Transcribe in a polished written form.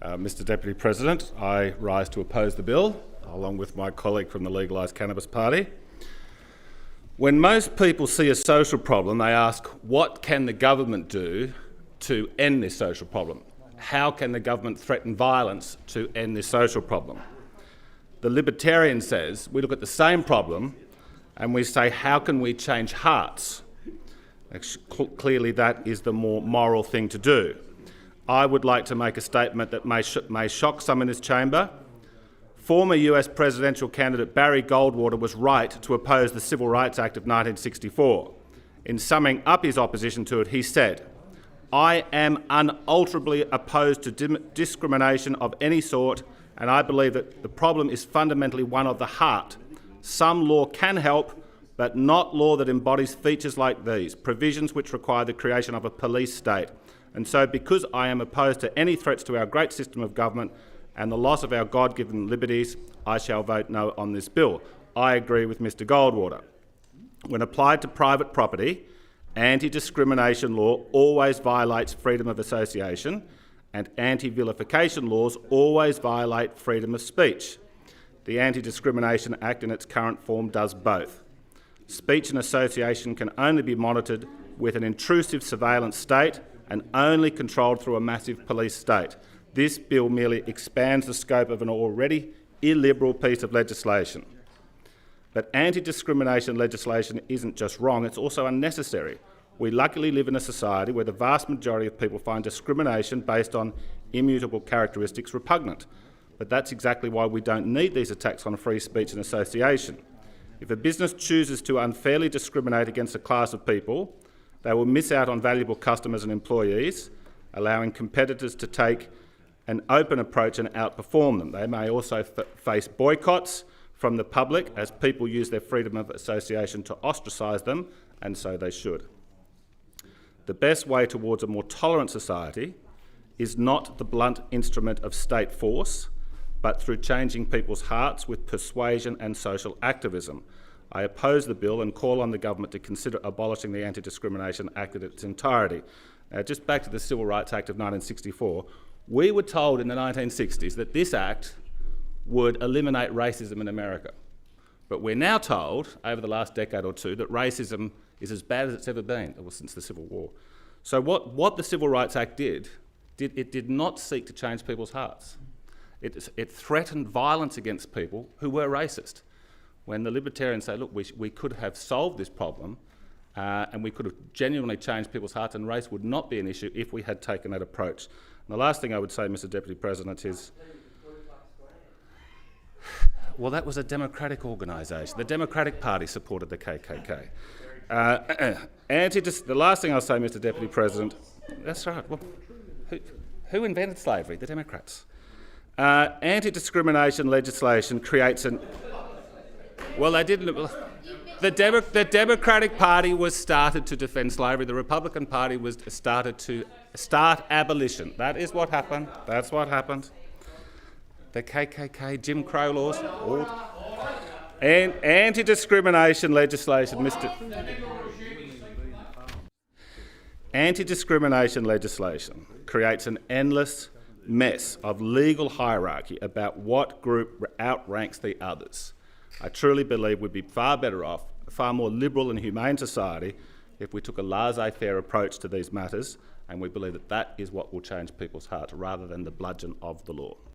Mr Deputy President, I rise to oppose the bill, along with my colleague from the Legalised Cannabis Party. When most people see a social problem, they ask, what can the government do to end this social problem? How can the government threaten violence to end this social problem? The Libertarian says we look at the same problem and we say, how can we change hearts? Clearly that is the more moral thing to do. I would like to make a statement that may shock some in this chamber. Former US presidential candidate Barry Goldwater was right to oppose the Civil Rights Act of 1964. In summing up his opposition to it, he said, "I am unalterably opposed to discrimination of any sort, and I believe that the problem is fundamentally one of the heart. Some law can help, but not law that embodies features like these, provisions which require the creation of a police state. And so, because I am opposed to any threats to our great system of government and the loss of our God-given liberties, I shall vote no on this bill." I agree with Mr Goldwater. When applied to private property, anti-discrimination law always violates freedom of association, and anti-vilification laws always violate freedom of speech. The Anti-Discrimination Act in its current form does both. Speech and association can only be monitored with an intrusive surveillance state and only controlled through a massive police state. This bill merely expands the scope of an already illiberal piece of legislation. But anti-discrimination legislation isn't just wrong, it's also unnecessary. We luckily live in a society where the vast majority of people find discrimination based on immutable characteristics repugnant. But that's exactly why we don't need these attacks on free speech and association. If a business chooses to unfairly discriminate against a class of people, they will miss out on valuable customers and employees, allowing competitors to take an open approach and outperform them. They may also face boycotts from the public as people use their freedom of association to ostracise them, and so they should. The best way towards a more tolerant society is not the blunt instrument of state force, but through changing people's hearts with persuasion and social activism. I oppose the bill and call on the government to consider abolishing the Anti-Discrimination Act in its entirety. Now, just back to the Civil Rights Act of 1964, we were told in the 1960s that this act would eliminate racism in America. But we're now told, over the last decade or two, that racism is as bad as it's ever been since the Civil War. So what the Civil Rights Act did not seek to change people's hearts. It threatened violence against people who were racist. When the Libertarians say, look, we could have solved this problem and we could have genuinely changed people's hearts, and race would not be an issue if we had taken that approach. And the last thing I would say, Mr Deputy President, is well, that was a democratic organisation. The Democratic Party supported the KKK. The last thing I'll say, Mr Deputy President, that's right, well, who invented slavery? The Democrats. Anti-discrimination legislation creates an... Well, they didn't... The Democratic Party was started to defend slavery. The Republican Party was started to start abolition. That is what happened. That's what happened. The KKK, Jim Crow laws, and anti-discrimination legislation, Anti-discrimination legislation creates an endless mess of legal hierarchy about what group outranks the others. I truly believe we'd be far better off, a far more liberal and humane society, if we took a laissez-faire approach to these matters, and we believe that that is what will change people's hearts rather than the bludgeon of the law.